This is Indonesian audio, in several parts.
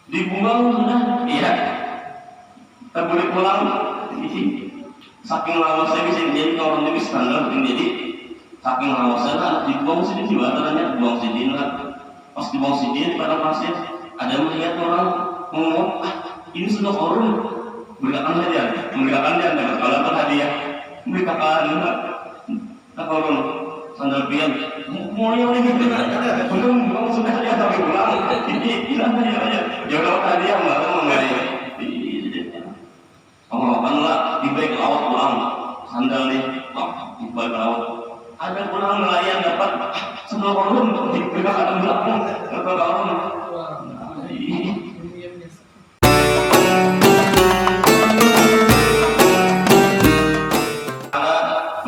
dibuang sudah, iya. Tak boleh pulang. Saking lawasnya bisa jadi kalau ini standar jadi saking lawasnya kan dibuang sini juga ternyata buang sini lah. Pas dibuang sini pada pasien ada melihat orang ngomong, ini sudah korun. Berikan dia dapat kalau hadiah. Berikan tak korun. Sandal pian, mau yang ini belum sudah dia tapi pulang. Ini hilang aja. Jangan hadiah malah mengenai. Pengelolaanlah di baik laut pulang sandal nih di baik laut ada pulang nelayan dapat sandal korun di belakang atau korun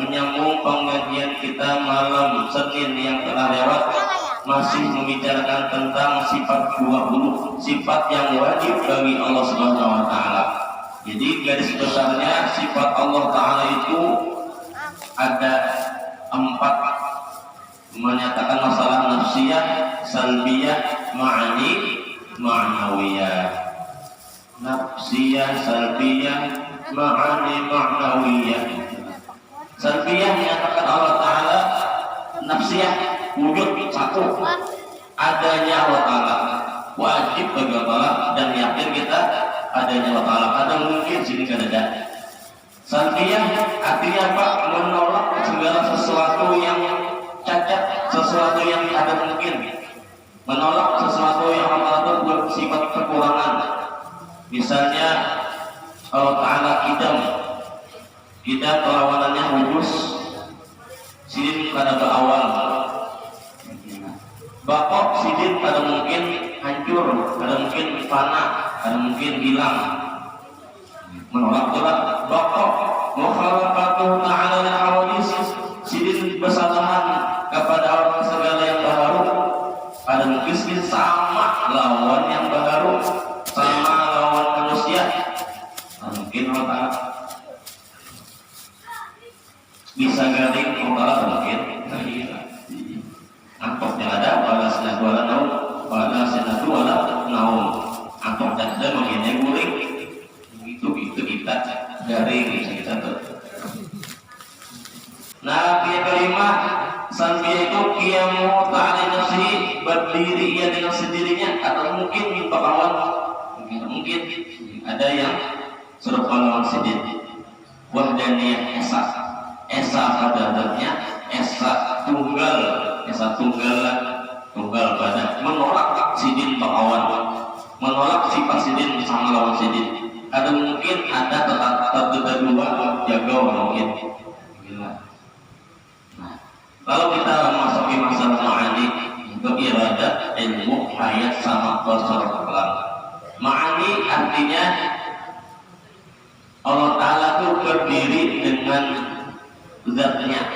menyambung pengajian kita malam Senin yang telah lewat masih membicarakan tentang sifat 20 sifat yang wajib bagi Allah Subhanahu wa taala. Jadi garis besarnya sifat Allah Ta'ala itu ada 4, menyatakan masalah nafsiyah, salbiyah, ma'ani, ma'nawiyah. Nafsiyah, salbiyah, ma'ani, ma'nawiyah. Salbiyah menyatakan Allah Ta'ala nafsiyah, wujud satu, adanya Allah Ta'ala, wajib bagi Allah Ta'ala dan yakin kita adanya Allah Ta'ala, ada mungkin sini kan ada. Salbiyah artinya apa? Menolak segala sesuatu yang cacat, sesuatu yang ada mungkin. Menolak sesuatu yang Allah Ta'ala bersifat kekurangan. Misalnya Allah Ta'ala idam perlawanannya hubus, sidin pada berawal, bakok sidin pada mungkin hancur, pada mungkin fana, ada mungkin hilang. Menolak bakok mukhalafatuhu ta'ala lil hawadis, sidin bersalahan kepada orang segala yang baharu, ada mungkin sidin sama lawan yang baharu, sama lawan manusia. Mungkin Allah bisa garing Allah mungkin angkotnya ada balasnya wala naum balasnya wala naum angkot ada mengenai guling itu kita garing bisa kita tuh. Nah yang kelima sambil itu qiyamu ta'ala nafsi, berdiri ia dengan sendirinya atau mungkin minta kawan mungkin ada yang suruh kawan sendiri wahdaniyah esa pada adanya esa tunggal pada menolak sidin bakawan, menolak sifat sidin sama lawan sidin. Ada mungkin ada tetap dua jaga mungkin. Nah, kalau kita masuki masalah ma'ani untuk iradat ilmu hayat sama qasar kalam. Ma'ani artinya Allah Ta'ala itu berdiri dengan zatnya,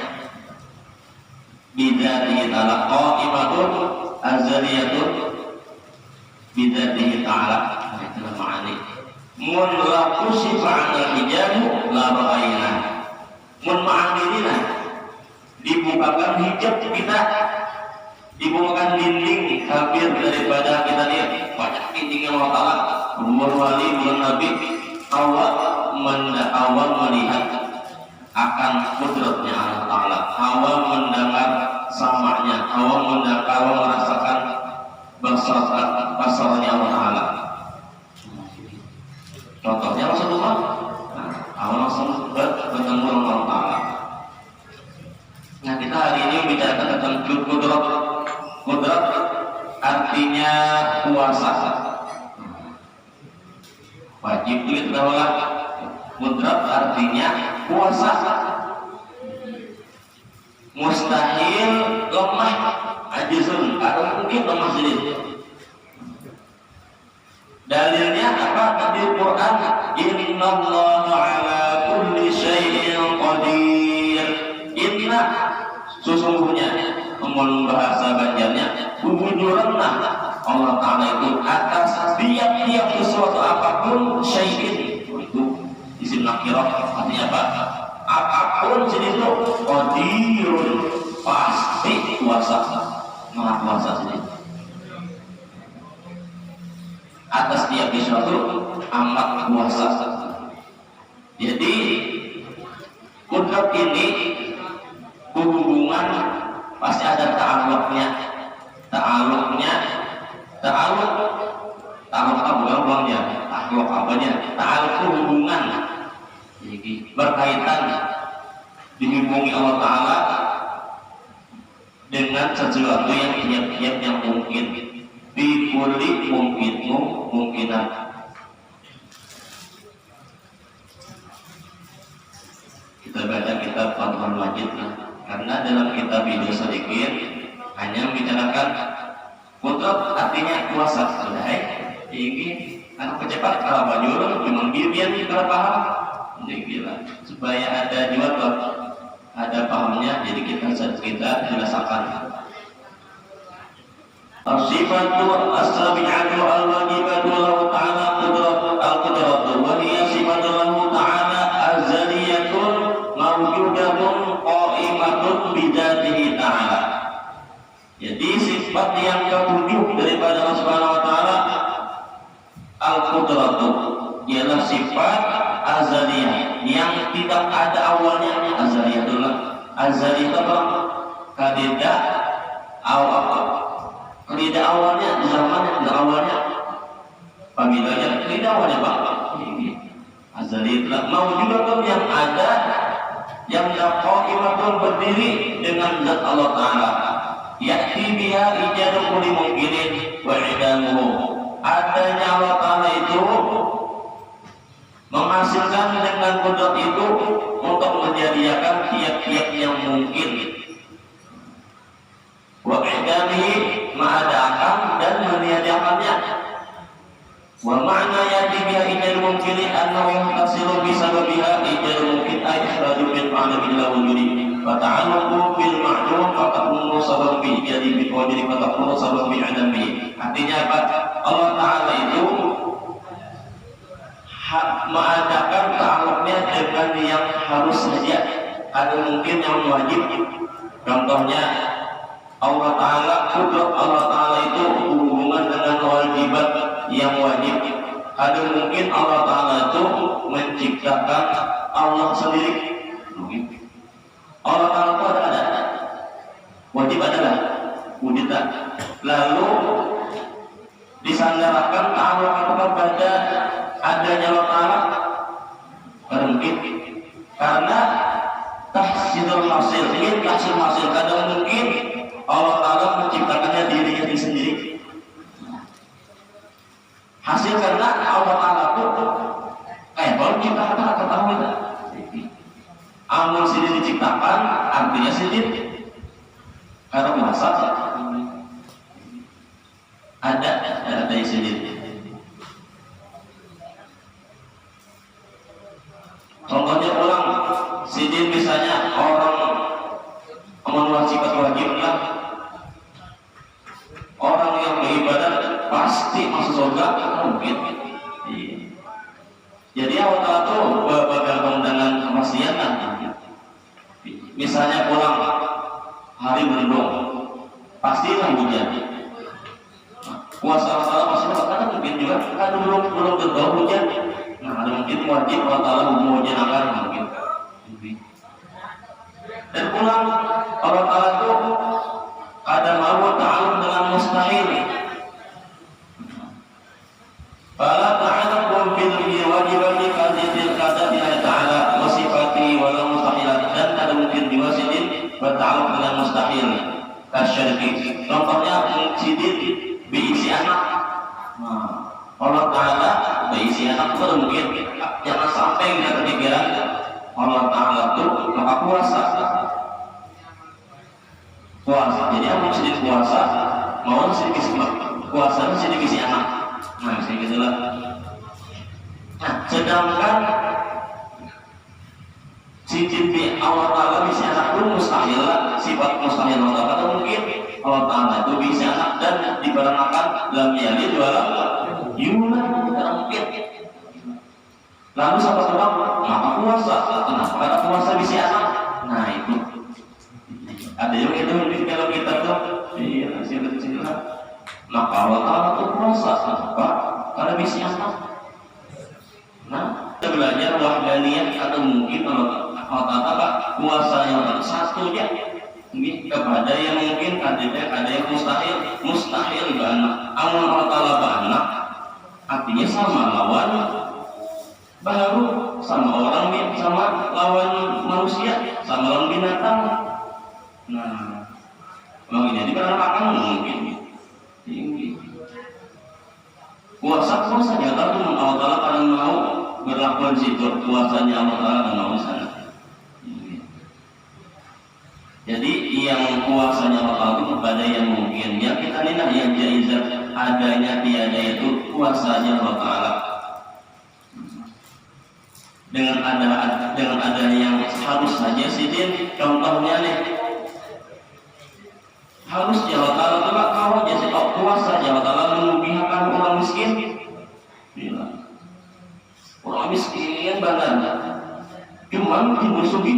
bidatihi ta'ala qa'imatun azaliyatun bidatihi ta'ala. Itu ma'ani. Mun la kusifa 'anil hijabu la ra'ayna. Mun ma'anina dibukakan hijab kita, dibukakan dinding hampir daripada kita lihat banyak dinding Allah Ta'ala. Umur wali bulan nabi awal melihat akan kudratnya Allah Ta'ala, awal mendengar samanya, awal merasakan basarnya Allah Ta'ala. Contohnya Rasulullah, awal langsung bertemu Allah Ta'ala. Nah kita hari ini membicarakan tentang kudrat artinya kuasa. Wajib kita tahu lah, kudrat artinya kuasa. Mustahil lemah, ajizun, atau mungkin lemah sedikit. Dalilnya apa? Di Quran, innallaha ala kulli syai'in qadir. Inna sesungguhnya, umum bahasa Banjarnya, wujudanna Allah Ta'ala itu atas tiap-tiap sesuatu apapun syai'in. Itu isim nakirah artinya apa? Apapun jenis itu qadirun, pasti kuasa, maha kuasa sendiri. Atas ya suatu amat kuasa. Jadi kudrat ini berhubungan pasti ada ta'alluqnya. Ta'alluq bukan ta'alluq apanya? Ta'alluq itu hubungan, jadi berkaitan, dihubungi Allah Ta'ala dengan sesuatu yang tiap-tiap yang mungkin, bikulli mungkinan. Kita baca kitab Fathul Majid, karena dalam kitab itu sedikit hanya membicarakan kudrat, artinya kuasa. Sudah ini anak kecepat kalau bajul memang biar kita paham, jadi supaya ada juga ada pahamnya, jadi kita jelaskan. As-sifatu as-sabi'atu al-wajibatu lahu ta'ala al-qudratu wa hiya sifatu lahu ta'ala azaliyatun mawjudatun qa'imatun bidatihi ta'ala. Jadi sifat yang ketujuh daripada Allah Subhanahu wa taala al-qudratu ialah sifat azaliyah yang tidak ada awalnya. Azaliyah apa? Kadida apa? Kadida awalnya, zamannya, awalnya pamilanya, kadida awalnya Pak. Azaliyah mawjudatun yang ada, yang qa'imatun berdiri dengan zat Allah Ta'ala. Ya'ti biha ijadu kulli mungkinin wa idamuhu. Adanya Allah Ta'ala itu menghasilkan dengan kudrat itu untuk menjadikan tiap-tiap yang mungkin. Wa idamihi ma'adakan dan meniadakannya. Wa ma'na ya'ti biha ijadu mungkinin annahu yahtasilu bisababiha ijadu mungkin ay ikhraju min ma'adamillah wujudi. Fata'aluku bil ma'lum fatakunu sabab bi jadi bi qadri fatakunu sabab bi adami. Artinya apa? Allah Ta'ala itu mengadakan ta'alluqnya dengan yang harus saja, ada mungkin yang wajib. Contohnya Allah Ta'ala, kudrat Allah Ta'ala itu berhubungan dengan wajibat yang wajib. Ada mungkin Allah Ta'ala itu menciptakan Allah sendiri. Allah Ta'ala itu ada wajib adalah wujudkan. Lalu disandarkan ta'alluq kepada adanya Allah Ta'ala mungkin karena tahsilul hasil, ingin hasil kadang mungkin Allah Ta'ala menciptakannya dirinya sendiri. Hasil karena Allah Ta'ala itu kalau menciptakan apa tahu kita amal sendiri diciptakan, artinya sendiri karena masa ada sendiri. Contohnya ulang sidin, misalnya orang mewajibkan wajibnya, orang yang beribadah pasti masuk surga mungkin. Jadi Allah Ta'ala itu bergabung dengan kemaksiatan. Misalnya pulang hari mendung, pastilah hujan. Puasa Allah pasti akan mungkin juga kan belum tentu hujan. Nah, ada mungkin wajib Allah Ta'ala hujan akan mungkin. Dan pulang Allah Ta'ala itu ada mau ta'alum dengan mustahil. Fala ta'alum bil wajibati qadidil qadati ta'ala wa sifati wa la mustahilat, dan ada mungkin juga sidin berta'alum dengan mustahil kasyirki. Contohnya sidin berisi anak. Allah Ta'ala berisi anak itu mungkin. Jangan sampai kita kepikiran Allah Ta'ala itu maka puasa. Jadi apa sedikit puasa, mau sedikit puasa sedikit isi anak. Nah, sedikit itulah. Nah, sedangkan sidin bi Allah Ta'ala bisa anak itu mustahil lah, sifat mustahil Allah Ta'ala mungkin. Allah Ta'ala itu bisa anak dan diberangkat lam yalid wa lam yulad, tidak mungkin. Lalu siapa sebab? Maka puasa. Kenapa? Karena puasa bisa anak. Nah itu. Ada yang itu kalau kita tuh hasil. Maka Allah Ta'ala itu puasa. Kenapa? Karena bisa apa? Nah, kita belajar wahdaniyah atau mungkin kalau kata kuasa yang satu dia mungkin kepada yang mungkin ada yang mustahil banget. Amun Allah Ta'ala banget artinya sama lawan baru, sama orang, sama lawan manusia, sama lawan binatang. Nah, jadi penampakan mungkin tinggi. Kuasa nyata tuh Allah Ta'ala kadang mau berlakuan situ, kuasanya Allah Ta'ala dan mau sana. Jadi yang kuasanya Allah Ta'ala itu kepada yang mungkin. Yang kita lihat yang jaizat adanya tiada itu kuasanya Allah Ta'ala. Dengan ada yang harus saja sidin, contohnya nih harus Allah Ta'ala itu kalau jadi kuasa Allah Ta'ala membiarkan orang miskin. Bila orang miskin banget, cuman dimusuhi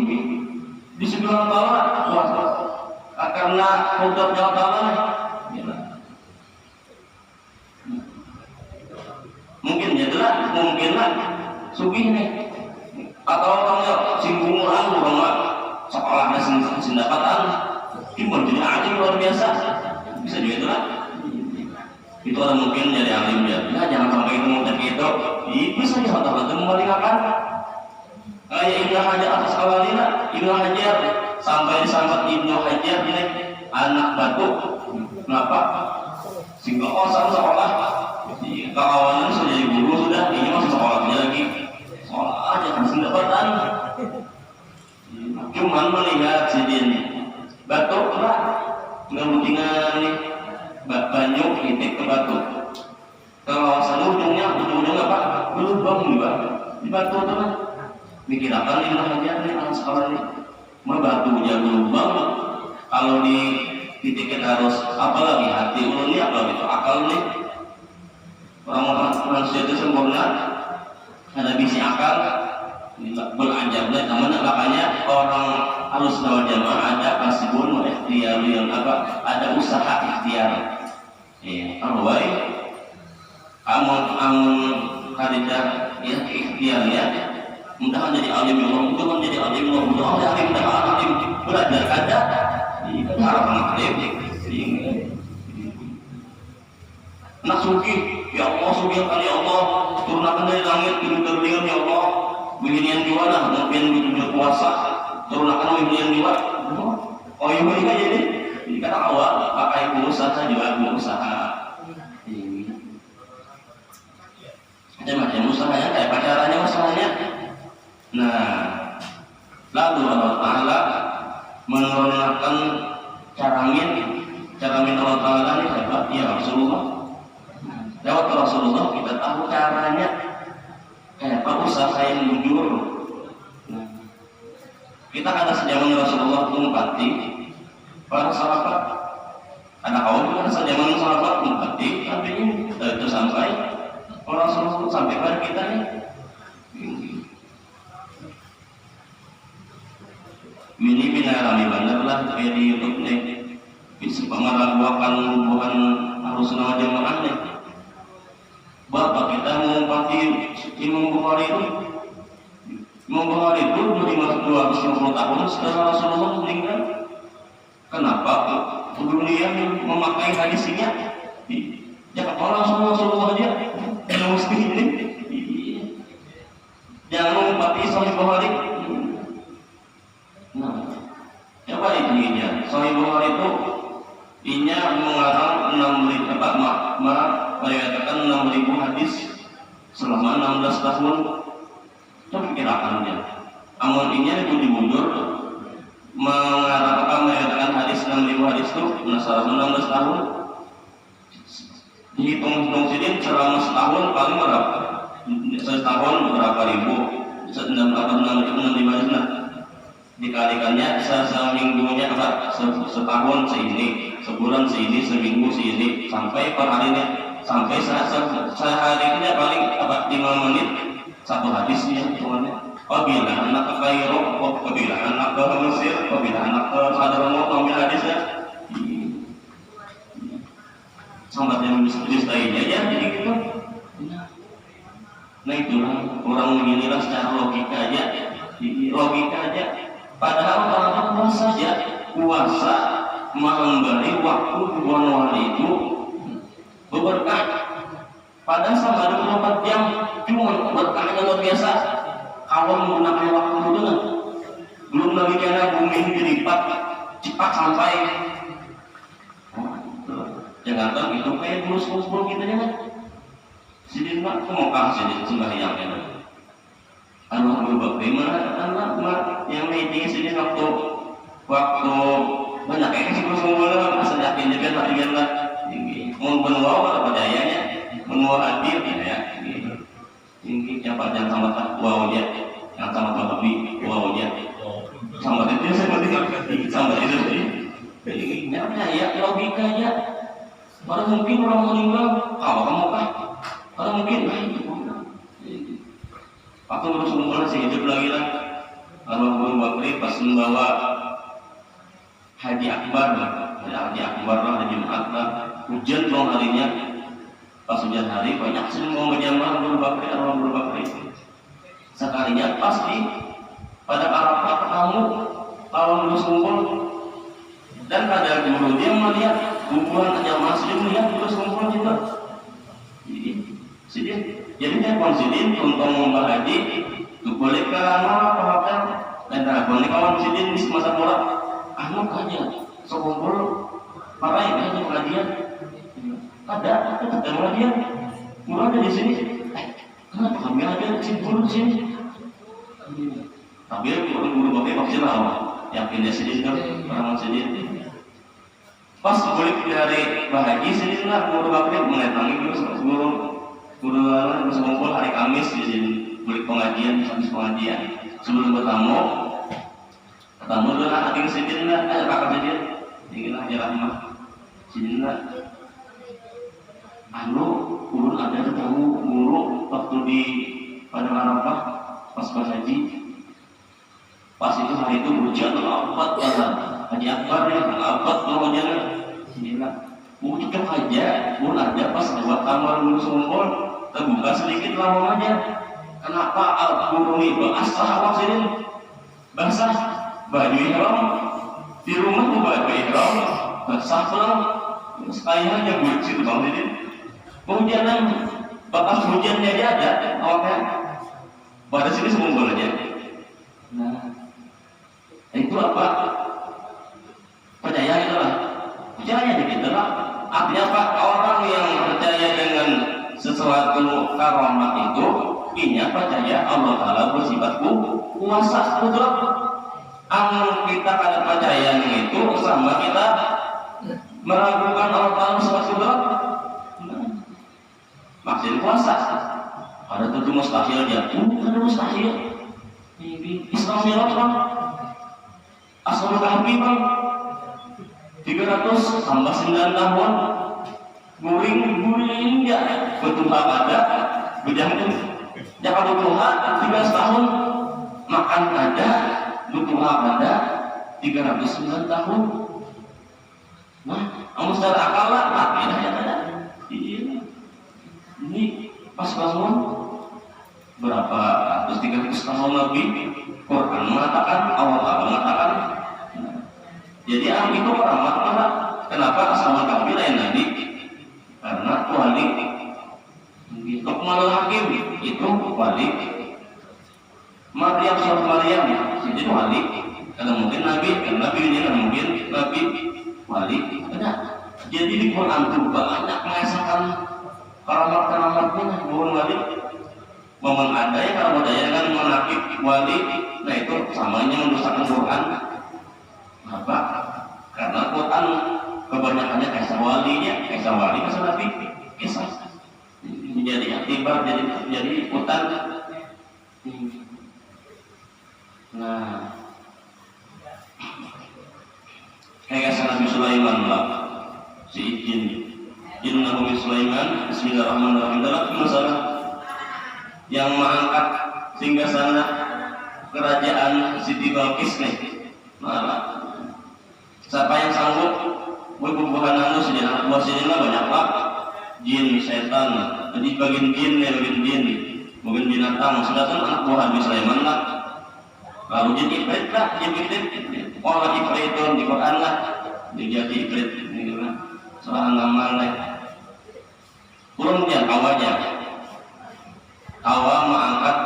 di sebelah bawah kuasa karena kodrat Allah Ta'ala. Mungkin jadilah sugih nih, atau orangnya singgung orang sekolahnya sendapatan timbul jadi alim luar biasa, bisa juga itulah. Itu orang mungkin jadi alim ya. Nah, jangan sampai itu mau jadi itu saja Allah itu memuliakan. Kayak Ibnu Hajar atas awalnya, Ibnu Hajar sampai disambat Ibnu Hajar ini anak batu. Kenapa? Sehingga kosan sekolah. Kawannya sudah jadi guru sudah, ini masih sekolahnya lagi. Sekolah aja kan sendapatan. Cuman melihat sidin batu lah, nggak mendingan nih banyu titik ke batu. Kalau ujungnya apa? Berlubang juga di batu tuh. Mikir apa nih aja nih anak sekolah nih? Mau batunya berlubang. Kalau di titik kita harus apa lagi hati ulun apa gitu akal nih. Orang manusia itu sempurna, ada bisi akal. Berajablah teman, makanya orang harus wal jamaah ada kasbun ikhtiar yang apa? Ada usaha ikhtiar. Arwai amun kadidah ya ikhtiarnya mudah jadi alim Allah, itu kan jadi alim Allah, mudah alim dah alim belajar kada di arah alim nak suki ya Allah suki kali Allah turunkan dari langit turun terlihat ya Allah beginian jiwa lah mungkin berpuasa turunkan beginian jiwa oh iya ini jadi kata awal pakai usaha juga usaha macam-macam usahanya kayak pacarannya usahanya. Nah, lalu Allah Ta'ala menurunkan caramin Allah Ta'ala ini hebat ya Rasulullah. Lewat Rasulullah kita tahu caranya kayak apa usaha yang jujur. Kita kata sejaman Rasulullah mempati para sahabat, ada kaum kan sejaman sahabat mempati, artinya itu sampai orang Rasulullah sampai pada kita nih. Ini binarami benar lah kayak di YouTube nih. Bisa pengalaman hubungan harus nama jamaah nih. Bapak kita mengumpati Imam Bukhari itu. Imam Bukhari itu 250 tahun setelah Rasulullah meninggal. Kenapa dunia memakai hadisnya? Jangan orang Rasulullah aja yang mesti ini. Jangan mengumpati Sahih Bukhari. Nah, coba intinya Sahih Bukhari itu inya mengarang 6.000 meriwayatkan 6.000 hadis selama 16 tahun. Coba kirakannya. Amun inya itu dimundur meriwayatkan hadis 6.000 hadis itu selama 16 tahun. Dihitung sini selama setahun paling berapa? Setahun berapa ribu? 6.000 dikalikannya seminggunya apa? Setahun seini, sebulan seini, seminggu seini, sampai per harinya, sampai seharinya paling apa? 5 menit satu hadisnya semuanya. Apabila anak ke Kairo, apabila anak ke Mesir, apabila anak ke Hadramaut, ambil hadisnya. Sampai yang bisa lainnya ya jadi gitu. Nah itulah orang menilai secara logika aja. Padahal orang puasa saja, puasa memberi waktu bulan hari itu berberkah. Padahal sama 24 jam, cuma berkahnya luar biasa. Kalau menggunakan waktu itu kan, belum lagi karena bumi dilipat cepat sampai. Jangan kan itu kayak bulus-bulus gitu ya kan. Sidin mak, mau kasih sembahyang ya. Allah berubah bagaimana anak yang meeting sidin waktu banyak yang sih semua asal yakin juga tak ingin lah. Mau benua apa dayanya, benua adil ya. Ini siapa yang sama tak wow dia, yang sama tak lebih wow dia. Sama itu sama itu sih. Ini apa ya logikanya? Baru mungkin orang meninggal, kalau kamu kah? Kalau mungkin, waktu Rasulullah masih hidup lagi lah. Kalau Abu Bakar pas membawa Haji Akbar lah, hari Jumat lah, hujan dong harinya. Pas hujan hari banyak sih mau menjamah Abu Bakar itu. Sekalinya pasti pada Arafah ketemu tahun Rasulullah dan pada guru dia melihat hubungan jamaah muslim melihat Rasulullah juga. Jadi saya konsidin untuk membahas haji boleh ke apa hotel dan boleh kawan konsidin di masa bola anak aja sekumpul pakai aja pengajian ada pengajian murah ada di sini kenapa kami ada simpul di sini tapi guru pakai maksud apa yakin dia sedih kan orang sedih pas boleh dari bahagia sedih lah guru pakai mendatangi guru berkumpul hari Kamis di sini balik pengajian habis pengajian sebelum bertamu dulu lah ating sidin lah kakak sidin ingin aja rahmah sidin lah urun ada ketemu guru waktu di pada Arafah pas haji pas itu hari itu hujan lebat banget Haji Akbar ya lebat kalau hujan sidin lah mungkin aja urun ada pas buat kamar guru sumur terbuka sedikit lawangannya. Kenapa al-guru ini basah awak sini? Basah baju ihram di rumah tuh baju ihram basah pulang sekalian bucin bang ini. Kemudian bekas hujannya dia ada awaknya. Pada sini semua bolanya. Nah itu apa? Percaya itulah. Percaya itulah. Artinya apa? Orang yang percaya dengan sesuatu karamat itu inya percaya Allah Ta'ala bersifat kuasa betul. Amal kita pada percaya itu sama kita meragukan Allah Ta'ala bersifat betul. Maksud kuasa ada tentu mustahil dia ada mustahil Islam Miraj bang Asal Kahfi bang 300 tambah 9 tahun guring ya betul ada berjalan jangan berdoa 13 tahun makan ada berdoa ada 309 tahun nah kamu secara akal lah ya ada ini pas bangun berapa ratus 300 tahun lebih Quran mengatakan Allah Ta'ala mengatakan jadi itu rahmat Allah kenapa asal kami lain lagi karena wali Luqmanul Hakim itu wali Maryam surat Maryam itu wali karena mungkin Nabi ini kan mungkin Nabi wali ada jadi di Quran itu banyak mengesahkan karamat-karamatnya bukan wali momen ada ya kalau ada kan menakib wali nah itu samanya mendusahkan Quran apa karena Quran kebanyakannya kisah walinya, kisah wali, kisah nabi, kisah menjadi akibat, jadi ikutan. Nah, kayak kisah Nabi Sulaiman lah, si jin Nabi Sulaiman, Bismillahirrahmanirrahim dalam masalah yang mengangkat singgasana kerajaan Siti Balqis nih, malah siapa yang sanggup berbubuhan anu sejenak buah sejenak banyak lah jin, setan, Jadi bagian binatang. Sudah kan anak buah Nabi Sulaiman lah. Lalu jadi ifrit lah, Allah ifritun di Quran lah. Jadi ifrit ini lah. Soal nama lah. Kurang dia awalnya. Awal mengangkat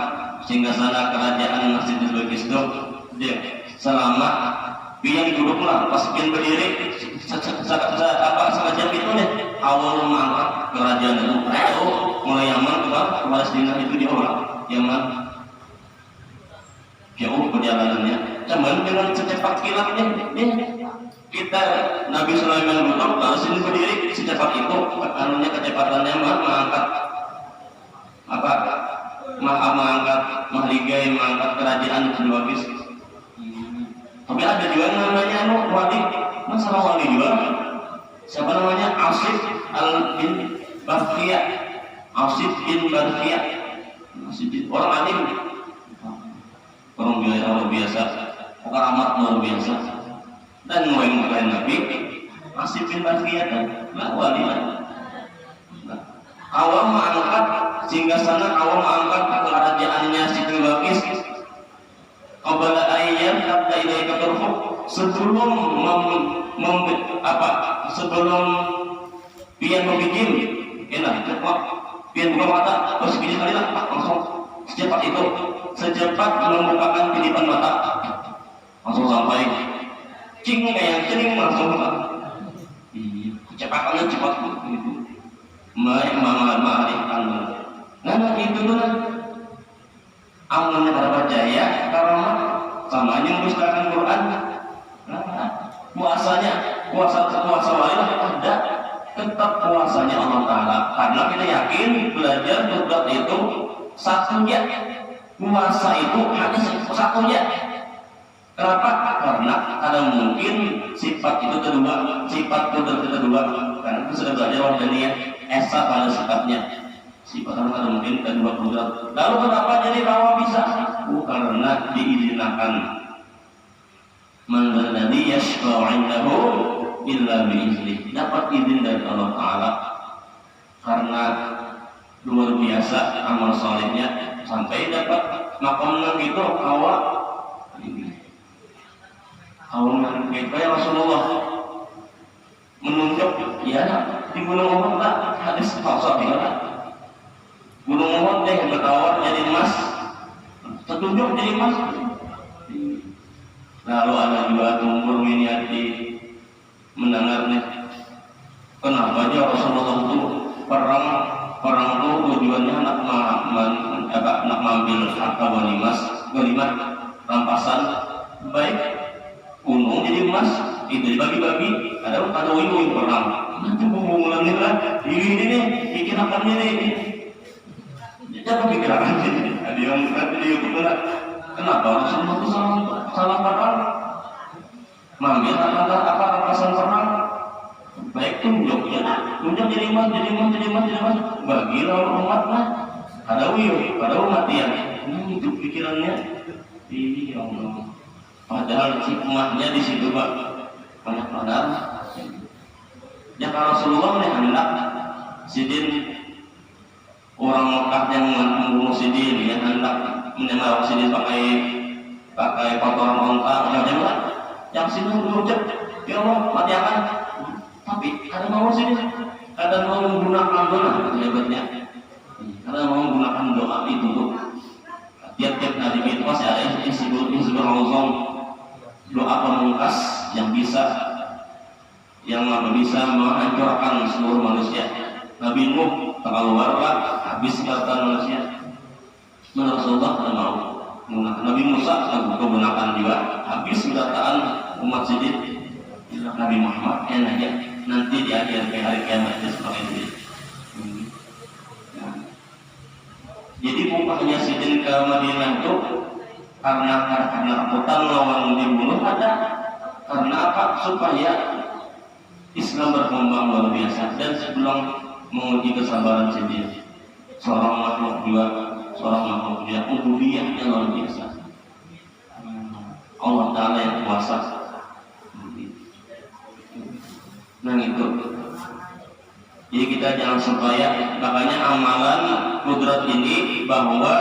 sehingga sana kerajaan Masjidil Bilqis itu dia selama pian duduklah pas pian berdiri sengaja itu deh awal mengangkat kerajaan itu mulai Yaman ke Palestina itu diolah Yaman jauh perjalanannya cuman dengan secepat kilatnya kita Nabi Sulaiman duduk lalu sini berdiri secepat itu anunya kecepatannya mengangkat mengangkat mahligai mengangkat kerajaan Bilqis. Tapi ada juga namanya wali, masalah wali juga. Siapa namanya? Asif bin Barqiyah. Asif bin Barqiyah. Orang alim, orang biasa, orang amat luar biasa. Dan mulai Nabi Asif bin Barqiyah kan, wali lah. Awal mengangkat sehingga sana awal mengangkat kerajaannya Siti Bilqis. Qabla ayyan tabda ilaika turfu sebelum sebelum pian membikin enak cepat pian buka mata terus gini kali lah langsung secepat membukakan titipan mata langsung sampai cing kayak celing langsung buka kecepatannya cepat gitu ma'arifkan nah itu tuh amalnya para jaya karena sama yang menggunakan Quran puasa lain ada tetap puasanya Allah Ta'ala karena kita yakin belajar berat itu satunya puasa itu hanya satunya kenapa? Karena ada mungkin sifat itu kedua karena itu sudah belajar wahdaniyah esa pada sifatnya sifat ada mungkin kedua kudrat. Lalu kenapa jadi bahwa bisa? Karena diizinkan. Man alladzi yashfa'u 'indahu illa bi'idznih. Dapat izin dari Allah Taala. Karena luar biasa amal salehnya sampai dapat makamnya itu awal kita ya Rasulullah menunjuk ya di Gunung Uhud lah hadis sahih lah. Gunung Uhud yang bertawar jadi emas, tertunjuk jadi emas. Lalu ada juga Umur Miniati mendengarnya. Kenapa aja Rasulullah itu perang itu tujuannya nak mengambil harta ganimah rampasan baik gunung jadi emas itu dibagi-bagi ada wing perang. Nanti hubungannya lah ini dikirakannya ini. Jangan pikiran ini. Ada yang di YouTube kenapa Rasulullah itu salah perang? Mengambil rampasan perang. Baik tunjuk jadi emas. Bagilah umatnya. Ada umat ya. Ini itu pikirannya. Ya Allah. Padahal hikmahnya di situ Pak. Banyak padahal. Ya Rasulullah ini hendak sidin orang Mekah yang membunuh Sidin yang hendak menyembah Sidin pakai kotoran onta yang Sidin berucap ya Allah mati akan tapi ada mau Sidin ada mau menggunakan doa hebatnya ada mau menggunakan doa itu tuh tiap-tiap hari itu masih ada Hizbul Azam doa pamungkas yang bisa menghancurkan seluruh manusia. Nabi Nuh terlalu habis kata manusia. Menurut Rasulullah tidak mau. Nabi Musa menggunakan juga habis pendataan umat Sidin. Nabi Muhammad aja nanti di akhir hari kiamat seperti itu. Jadi bukannya Sidin ke Madinah itu karena ketakutan lawan dibunuh ada karena apa? Supaya Islam berkembang luar biasa dan sebelum menguji kesabaran sendiri seorang makhluk dia ubudiyahnya luar biasa. Allah Ta'ala yang kuasa. Nah itu Jadi kita jangan supaya, makanya amalan kudrat ini bahwa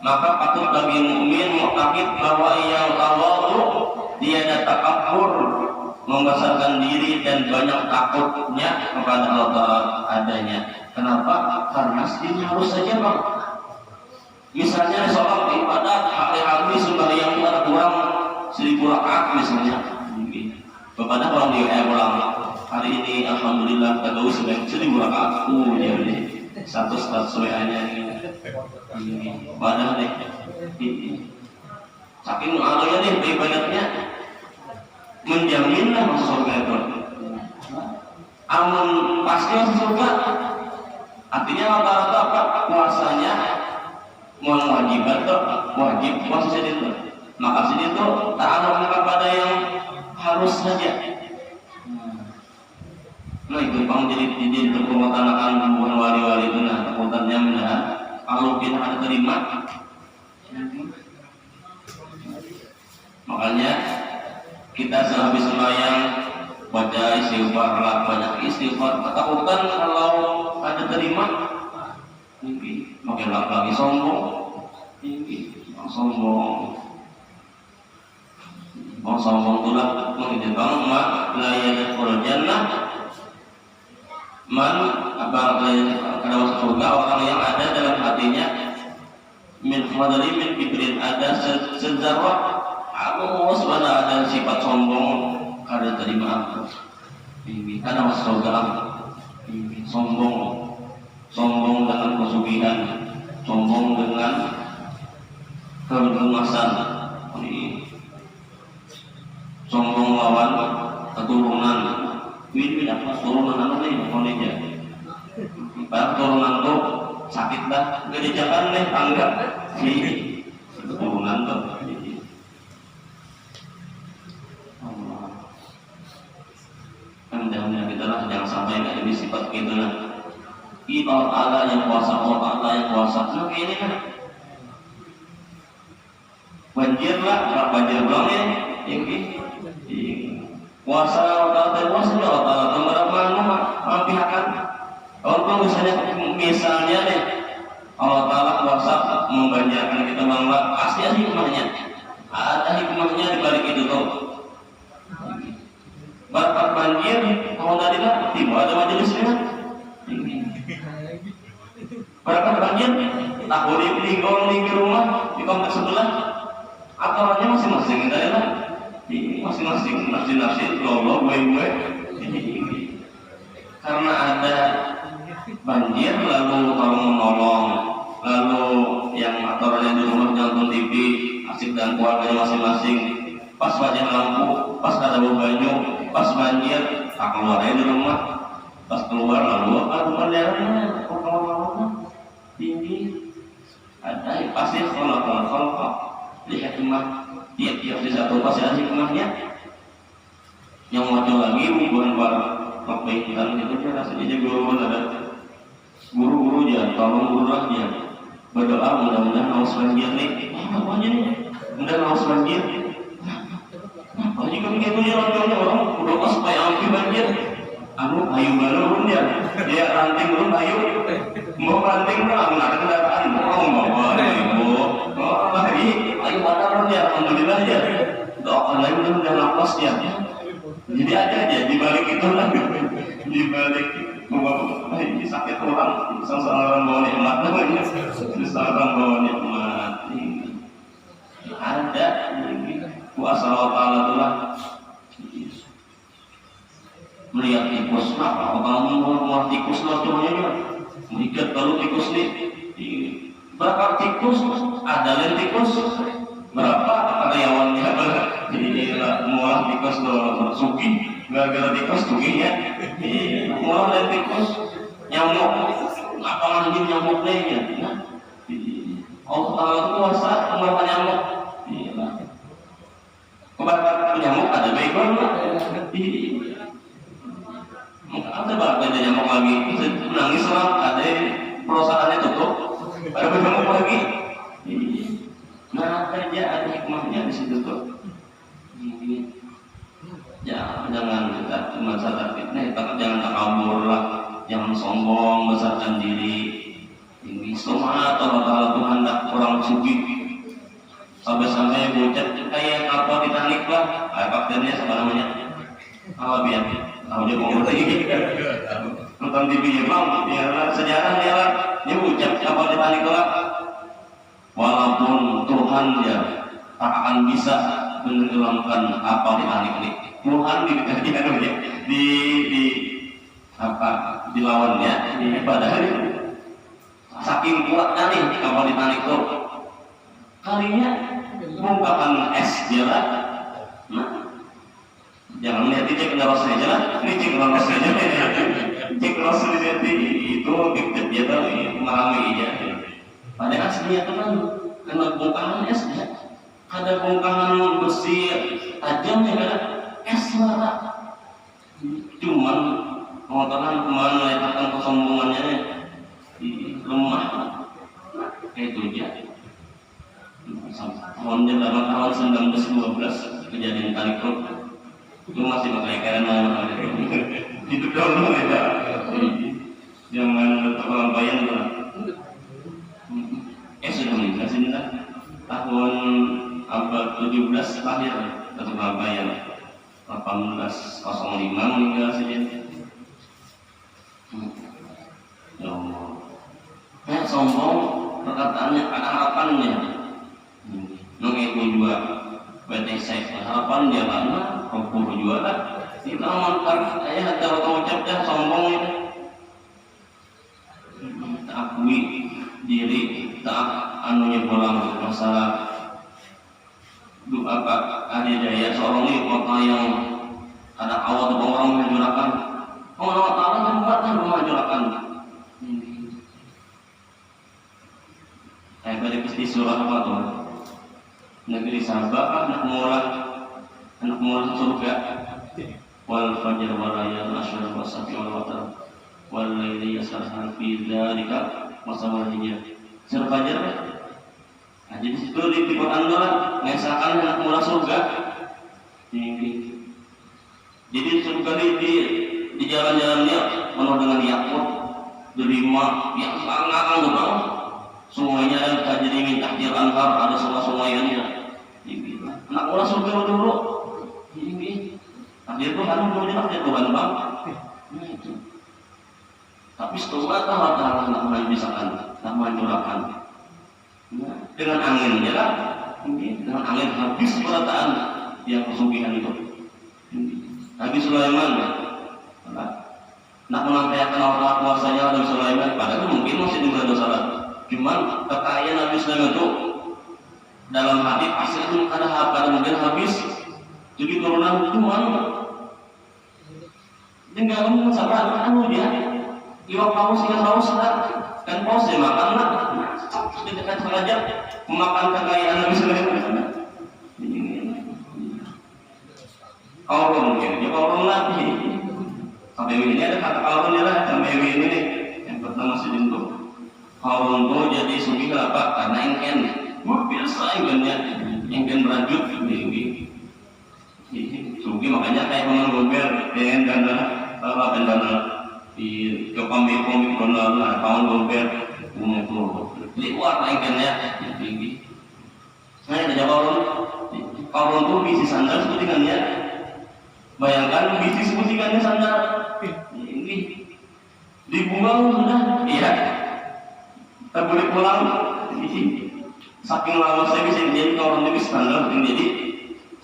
maka patut bagi mukmin muktakid bahwa yang tawadu dia ada takabur, membesarkan diri dan banyak takutnya kepada Allah adanya. Kenapa? Karena ini harus saja bang. Misalnya sholat ibadat hari-hari sembahyang ada kurang 1000 rakaat misalnya. Kepada orang dia pulang hari ini alhamdulillah kagak usah 1000 rakaat. Dia ini satu WA-nya ini. Badan deh. Saking alanya nih ibadatnya menjaminlah masuk surga itu. Amun pasti masuk surga. Artinya rata-rata apa? Puasanya mau wajibat tuh wajib puasa sedih tuh. Maka sedih tuh ta'aruf kepada yang harus saja. Nah itu bang jadi terpengutanakan bukan wali-wali itu nah takutannya menahan kalau kita ada terima. Makanya kita sehabis sembahyang baca istighfar lah, banyak istighfar. Ketakutan kalau ada terima makin lagi sombong, sombong itulah menjadikan mak layak jannah man abang kada masuk surga orang yang ada dalam hatinya min khadri min kibrin ada sejarah Allah subhanahu ada sifat sombong kada terima ini kada masuk surga sombong dengan kesugihan, sombong dengan kegemasan, sombong lawan keturunan. Ini apa turunan apa nih? Konenya. Padahal turunan tuh sakit dah, gak dijakan nih tangga. Ini keturunan tuh. Jangan kita lah, jangan sampai nggak jadi sifat gitu lah. Allah yang kuasa, Allah yang kuasa. Nah ini kan banjir lah, banjir belum ya? Ini kuasa Allah kuasa Allah mana pihakan. Kalau misalnya nih Allah Taala kuasa membanjarkan kita bangga, pasti ada hikmahnya. Ada hikmahnya di balik itu tuh. Berkat banjir, tahun tadi lah tiba ada majelisnya. Berkat banjir, tahun ini di rumah di kompleks sebelah, aturannya masing-masing kita ya lah. Masing-masing nafsi-nafsi, lo gue. Karena ada banjir lalu tolong menolong, lalu yang aturannya di rumah nonton TV, asik dan keluarganya masing-masing. Pas wajah lampu, pas ada baju, pas banjir, tak keluar aja di rumah. Pas keluar lalu apa bandaranya, orang-orang tinggi. Ada pasti kalau lihat hikmah tiap-tiap di satu pasti ada hikmahnya. Yang muncul lagi bukan para perbaikan itu dia rasanya guru ada guru ya, tolong guru ya berdoa mudah-mudahan haus banjir nih. Apa aja nih? Mudah-mudahan haus banjir. Kalau jika begitu ya orang berdoa supaya api banjir. Anu ayu balon dia ranting belum ayu mau ranting lah ada kendaraan mau bawa ibu lagi ayu balon ya alhamdulillah ya doakan lagi mudah nafas ya jadi aja di balik itu lah di balik ini sakit orang seorang bawa nikmat namanya seorang bawa nikmat ada kuasa Allah Taala itulah melihat tikus apa kalau mau tikus lah cumanya melihat kalau tikus nih berapa tikus ada yang tikus berapa karyawannya jadi mulai tikus lo suki gara-gara tikus sukinya mulai dari tikus nyamuk apa lagi nyamuknya ya Allah Taala kuasa mengeluarkan nyamuk kepada penyamuk ada baikon ada banget dia nyamuk lagi menangis lah ada perusahaannya tutup ada penyamuk lagi nah aja ada hikmahnya di situ tuh ya jangan kita cuma sadar fitnah jangan takabur lah membesarkan diri. Ini semua Allah Tuhan tak orang suci. Sampai-sampai bocet kayak kapal Titanic lah. Kaptennya siapa namanya? Biar tahu aja ngomong lagi. Nonton TV Jepang, ya sejarah dia lah. Dia ucap kapal Titanic lah. Walaupun Tuhan ya tak akan bisa menenggelamkan kapal Titanic ini. Tuhan dilawannya padahal saking kuatnya nih kapal Titanic itu kalinya bongkahan es jalan. Nah, jangan lihat cek ngeros aja lah, ini cek ngeros aja, cek ngeros lihat itu dikit dia tuh mengalami aja. Pada aslinya itu kan kena bongkahan es ya, ada bongkahan besi tajam ya kan, es lah. Cuman motoran kemana letakkan kesombongannya lemah, kayak itu aja. Tahun 1912 kejadian Titanic itu masih pakai karena hidup dahulu ya, jangan terlampauan lah. Sudah meninggal sini lah tahun abad 17 lahir atau terlampauan 1805 meninggal sini. Ya Allah, kayak sombong perkataannya ada harapannya. Mengiku juga BTC harapan dia karena rohur juga kan kita amankan ayah ada ucapnya sombong ini tak akui diri tak anunya bolang masalah doa Pak Adi Jaya seorang ini kota yang ada awal orang menjurakan orang Taala tempatnya memajurakan dari pasti surah apa tuh negeri Sabah anak mula surga wal fajar wal layal asyar wa safi wal watar wal layli yasarhan fi dzalika masalahnya surga fajar ya. Nah, jadi situ di Quran doang mengesahkan anak mula surga. Jadi surga di jalan-jalannya penuh dengan yakut delima yang sangat lebar. Semuanya ada jadi minta dia antar ada semua-semuanya. Anak orang surga dulu. Ini takdir Tuhan dulu takdir Tuhan bang. Tapi setelah Allah nak menyisakan, nak mencurahkan dengan angin ya kan? Dengan angin habis perataan yang kesugihan itu. Nabi Sulaiman nak menyampaikan Allah kuasanya Nabi Sulaiman padahal mungkin masih di bulan salat. Cuman kekayaan Nabi Sulaiman itu dalam hati pasti itu ada mungkin habis. Jadi turunan cuman tinggal masalah anu dia iwak paus yang paus kan paus dia makan lah di dekat saja memakan kekayaan Nabi Sulaiman. Kalau mungkin dia kalau lagi sampai ini ada kata kalau dia lah sampai ini nih yang pertama sih itu kalau itu jadi sugih apa karena engken biasa engken berlanjut ini sugih makanya kayak menggober dan dana di komik donal tahun gober jadi warna engkennya tinggi. Saya ada kalau itu bisi sandal sebutingannya bayangkan bisi sebutingannya sandal ini dibuang sudah iya tak boleh pulang. Saking lawasnya bisa jadi orang itu standar jadi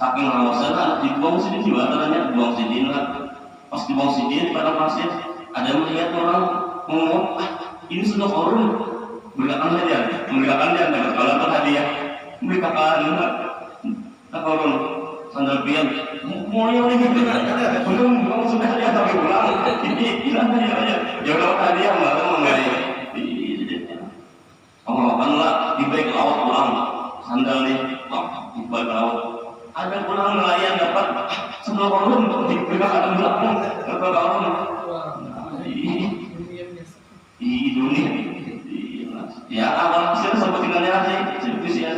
saking lawasnya kan dibuang sini juga caranya buang sini lah pas dibuang sini pada pasir ada melihat orang ngomong ini sudah korun berikan dia dapat kalau itu hadiah berikan tak korun sandal pian mulai belum sudah hadiah tapi pulang ini hilang aja ya udah hadiah malah mengenai pengelolaan di baik laut pulang sandal nih di baik laut ada pulang nelayan dapat sebelah korun di belakang belakang atau korun di dunia ya awal sih sampai tinggalnya aja seperti sih ya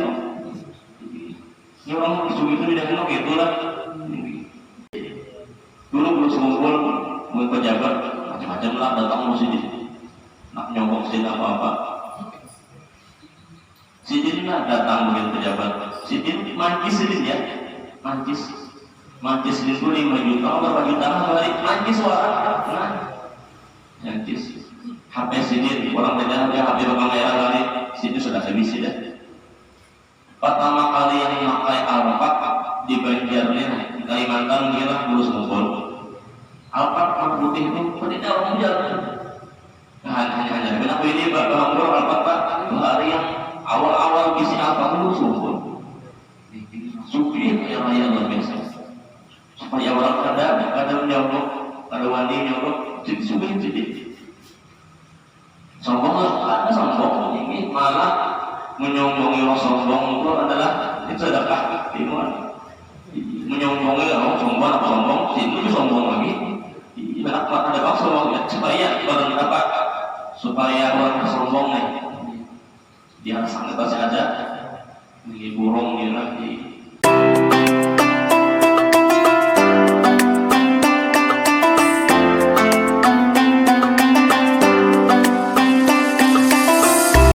ini orang bersugih itu tidak kenal gitu lah dulu belum ngumpul pejabat macam-macam lah datang mau sini ngurusin apa-apa. Sidin lah datang mungkin pejabat. Sidin mancis sidin ya, mancis itu 5 juta, berapa juta lah balik mancis orang, mancis. HP sidin orang beda ya, HP kamera balik, sidin sudah habis ya. Pertama kali yang memakai Alphard di Banjarnya di Kalimantan dia lah lulus ngumpul. Alphard warna putih itu tidak orang jalan. Hanya kenapa ini bapak ngomong Alphard pak hari yang awal-awal kisi Alphard itu ngumpul. Supir yang raya luar biasa. Supaya orang ada menyolok, ada wani menyolok, jadi supir jadi. Sombong ada sombong ini malah menyombongi orang sombong itu adalah itu sedekah iman. Menyombongi orang sombong apa sombong itu sombong lagi. Ada apa sombong ya supaya orang apa supaya orang sombong nih dia sangat saja ini burung dia lagi